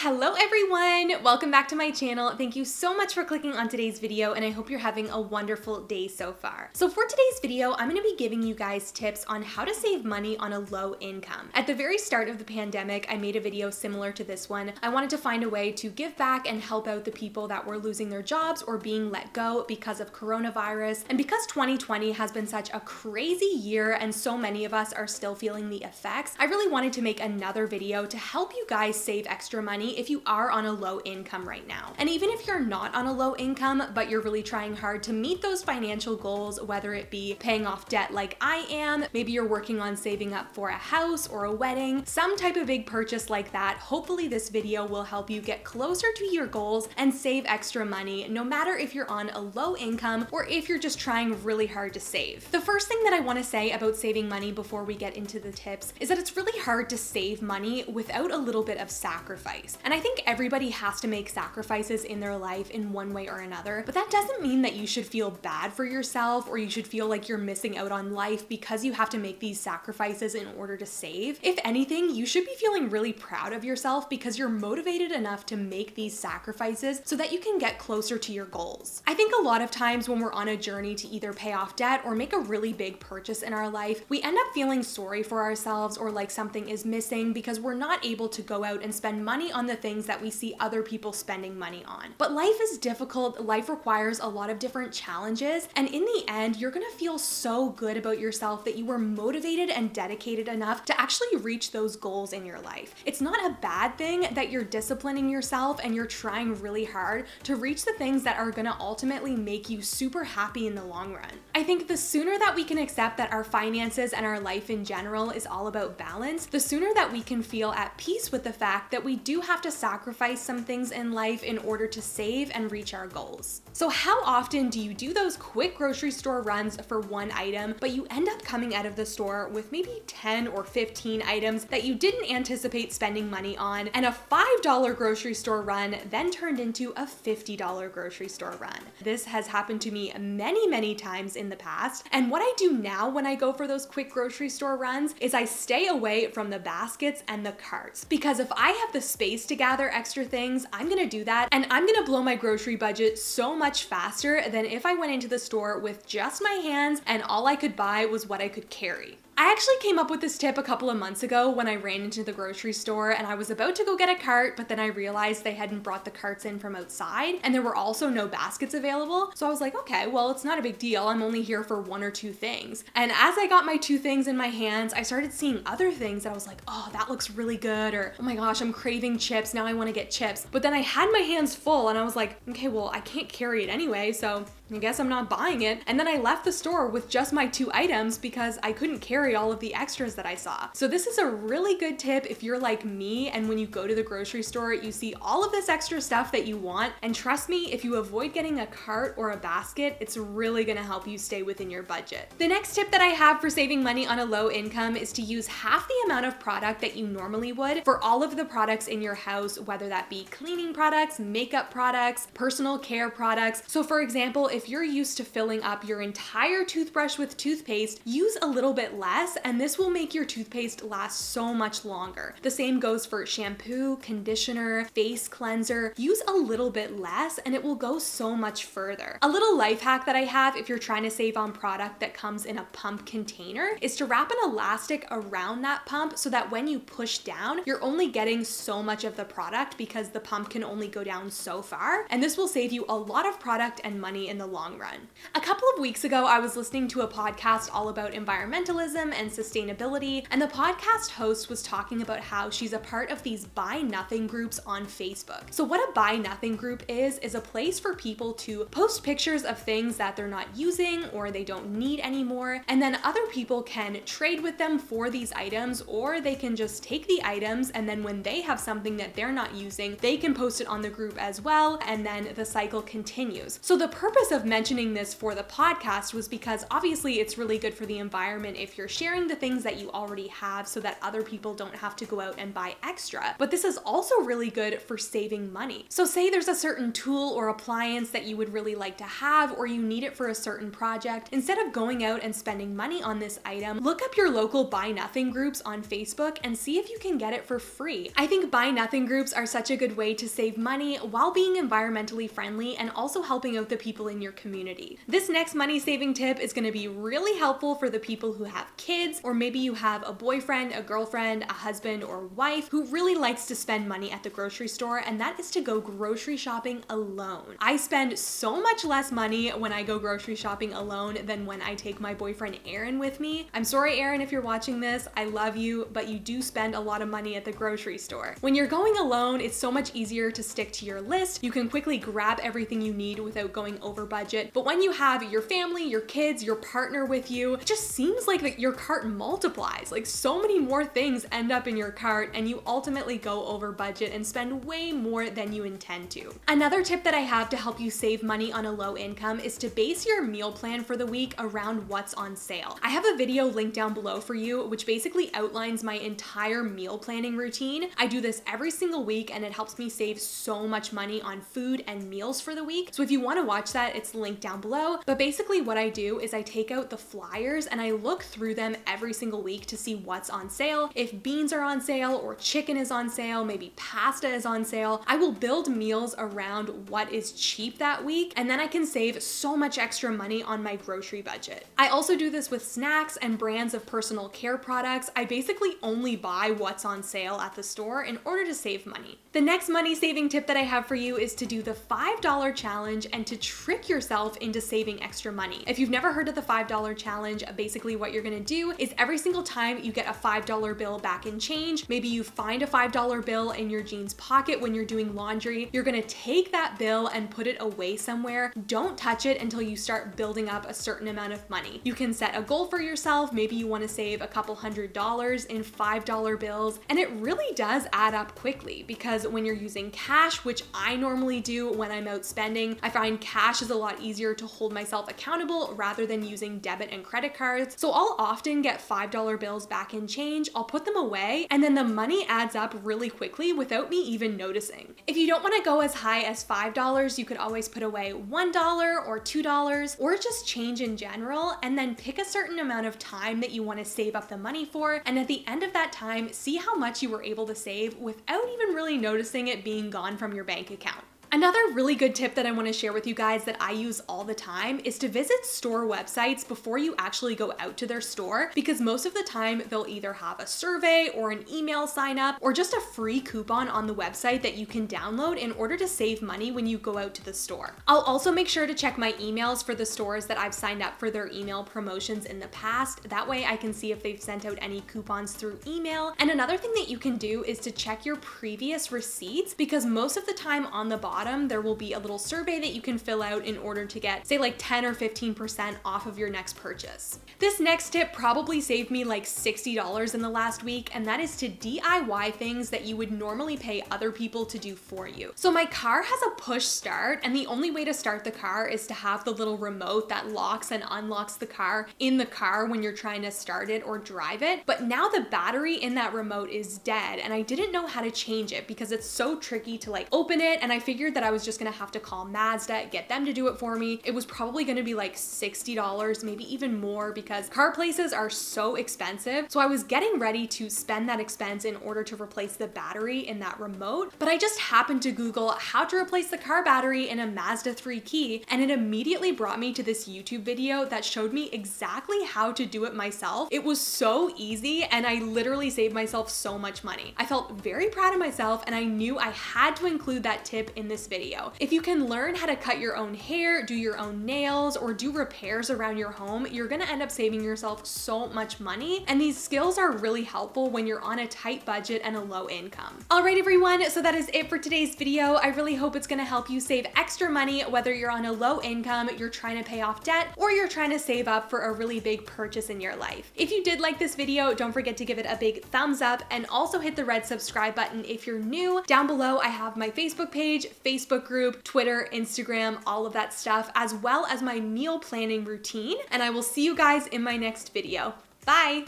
Hello everyone! Welcome back to my channel. Thank you so much for clicking on today's video and I hope you're having a wonderful day so far. So for today's video, I'm going to be giving you guys tips on how to save money on a low income. At the very start of the pandemic, I made a video similar to this one. I wanted to find a way to give back and help out the people that were losing their jobs or being let go because of coronavirus. And because 2020 has been such a crazy year and so many of us are still feeling the effects, I really wanted to make another video to help you guys save extra money if you are on a low income right now. And even if you're not on a low income, but you're really trying hard to meet those financial goals, whether it be paying off debt like I am, maybe you're working on saving up for a house or a wedding, some type of big purchase like that, hopefully this video will help you get closer to your goals and save extra money, no matter if you're on a low income or if you're just trying really hard to save. The first thing that I want to say about saving money before we get into the tips is that it's really hard to save money without a little bit of sacrifice. And I think everybody has to make sacrifices in their life in one way or another, but that doesn't mean that you should feel bad for yourself or you should feel like you're missing out on life because you have to make these sacrifices in order to save. If anything, you should be feeling really proud of yourself because you're motivated enough to make these sacrifices so that you can get closer to your goals. I think a lot of times when we're on a journey to either pay off debt or make a really big purchase in our life, we end up feeling sorry for ourselves or like something is missing because we're not able to go out and spend money on the things that we see other people spending money on. But life is difficult, life requires a lot of different challenges, and in the end, you're gonna feel so good about yourself that you were motivated and dedicated enough to actually reach those goals in your life. It's not a bad thing that you're disciplining yourself and you're trying really hard to reach the things that are gonna ultimately make you super happy in the long run. I think the sooner that we can accept that our finances and our life in general is all about balance, the sooner that we can feel at peace with the fact that we do have to sacrifice some things in life in order to save and reach our goals. So how often do you do those quick grocery store runs for one item, but you end up coming out of the store with maybe 10 or 15 items that you didn't anticipate spending money on, and a $5 grocery store run then turned into a $50 grocery store run? This has happened to me many times in the past, and what I do now when I go for those quick grocery store runs is I stay away from the baskets and the carts, because if I have the space to gather extra things, I'm gonna do that, and I'm gonna blow my grocery budget so much faster than if I went into the store with just my hands and all I could buy was what I could carry. I actually came up with this tip a couple of months ago when I ran into the grocery store and I was about to go get a cart, but then I realized they hadn't brought the carts in from outside and there were also no baskets available. So I was like, okay, well, it's not a big deal. I'm only here for one or two things. And as I got my two things in my hands, I started seeing other things that I was like, oh, that looks really good. Or, oh my gosh, I'm craving chips. Now I want to get chips. But then I had my hands full and I was like, okay, well, I can't carry it anyway. So I guess I'm not buying it. And then I left the store with just my two items because I couldn't carry all of the extras that I saw. So this is a really good tip if you're like me and when you go to the grocery store, you see all of this extra stuff that you want. And trust me, if you avoid getting a cart or a basket, it's really gonna help you stay within your budget. The next tip that I have for saving money on a low income is to use half the amount of product that you normally would for all of the products in your house, whether that be cleaning products, makeup products, personal care products. So for example, if you're used to filling up your entire toothbrush with toothpaste, use a little bit less, and this will make your toothpaste last so much longer. The same goes for shampoo, conditioner, face cleanser. Use a little bit less and it will go so much further. A little life hack that I have if you're trying to save on product that comes in a pump container is to wrap an elastic around that pump so that when you push down, you're only getting so much of the product because the pump can only go down so far, and this will save you a lot of product and money in the long run. A couple of weeks ago, I was listening to a podcast all about environmentalism and sustainability, and the podcast host was talking about how she's a part of these buy nothing groups on Facebook. So what a buy nothing group is a place for people to post pictures of things that they're not using or they don't need anymore, and then other people can trade with them for these items, or they can just take the items and then when they have something that they're not using, they can post it on the group as well, and then the cycle continues. So the purpose of of mentioning this for the podcast was because obviously it's really good for the environment if you're sharing the things that you already have so that other people don't have to go out and buy extra. But this is also really good for saving money. So say there's a certain tool or appliance that you would really like to have, or you need it for a certain project. Instead of going out and spending money on this item, look up your local buy nothing groups on Facebook and see if you can get it for free. I think buy nothing groups are such a good way to save money while being environmentally friendly and also helping out the people in your community. This next money saving tip is going to be really helpful for the people who have kids, or maybe you have a boyfriend, a girlfriend, a husband, or wife who really likes to spend money at the grocery store, and that is to go grocery shopping alone. I spend so much less money when I go grocery shopping alone than when I take my boyfriend Aaron with me. I'm sorry, Aaron, if you're watching this, I love you, but you do spend a lot of money at the grocery store. When you're going alone, it's so much easier to stick to your list. You can quickly grab everything you need without going over budget. But when you have your family, your kids, your partner with you, it just seems like your cart multiplies. Like so many more things end up in your cart and you ultimately go over budget and spend way more than you intend to. Another tip that I have to help you save money on a low income is to base your meal plan for the week around what's on sale. I have a video linked down below for you, which basically outlines my entire meal planning routine. I do this every single week and it helps me save so much money on food and meals for the week. So if you want to watch that, it's linked down below. But basically what I do is I take out the flyers and I look through them every single week to see what's on sale. If beans are on sale or chicken is on sale, maybe pasta is on sale, I will build meals around what is cheap that week, and then I can save so much extra money on my grocery budget. I also do this with snacks and brands of personal care products. I basically only buy what's on sale at the store in order to save money. The next money saving tip that I have for you is to do the $5 challenge and to trick yourself into saving extra money. If you've never heard of the $5 challenge, basically what you're gonna do is every single time you get a $5 bill back in change, maybe you find a $5 bill in your jeans pocket when you're doing laundry, you're gonna take that bill and put it away somewhere. Don't touch it until you start building up a certain amount of money. You can set a goal for yourself. Maybe you wanna save a couple $100s in $5 bills, and it really does add up quickly because when you're using cash, which I normally do when I'm out spending, I find cash is a lot easier to hold myself accountable rather than using debit and credit cards. So I'll often get $5 bills back in change, I'll put them away, and then the money adds up really quickly without me even noticing. If you don't want to go as high as $5, you could always put away $1 or $2 or just change in general, and then pick a certain amount of time that you want to save up the money for, and at the end of that time, see how much you were able to save without even really noticing it being gone from your bank account. Another really good tip that I want to share with you guys that I use all the time is to visit store websites before you actually go out to their store, because most of the time they'll either have a survey or an email sign up or just a free coupon on the website that you can download in order to save money when you go out to the store. I'll also make sure to check my emails for the stores that I've signed up for their email promotions in the past. That way I can see if they've sent out any coupons through email. And another thing that you can do is to check your previous receipts, because most of the time on the bottom there will be a little survey that you can fill out in order to get, say, like 10 or 15% off of your next purchase. This next tip probably saved me like $60 in the last week, and that is to DIY things that you would normally pay other people to do for you. So my car has a push start, and the only way to start the car is to have the little remote that locks and unlocks the car in the car when you're trying to start it or drive it. But now the battery in that remote is dead, and I didn't know how to change it because it's so tricky to like open it, and I figured that I was just gonna have to call Mazda, get them to do it for me. It was probably gonna be like $60, maybe even more, because car places are so expensive. So I was getting ready to spend that expense in order to replace the battery in that remote, but I just happened to Google how to replace the car battery in a Mazda 3 key, and it immediately brought me to this YouTube video that showed me exactly how to do it myself. It was so easy, and I literally saved myself so much money. I felt very proud of myself, and I knew I had to include that tip in this video. If you can learn how to cut your own hair, do your own nails, or do repairs around your home, you're gonna end up saving yourself so much money. And these skills are really helpful when you're on a tight budget and a low income. All right, everyone, so that is it for today's video. I really hope it's gonna help you save extra money, whether you're on a low income, you're trying to pay off debt, or you're trying to save up for a really big purchase in your life. If you did like this video, don't forget to give it a big thumbs up, and also hit the red subscribe button if you're new. Down below, I have my Facebook page, Facebook group, Twitter, Instagram, all of that stuff, as well as my meal planning routine. And I will see you guys in my next video. Bye!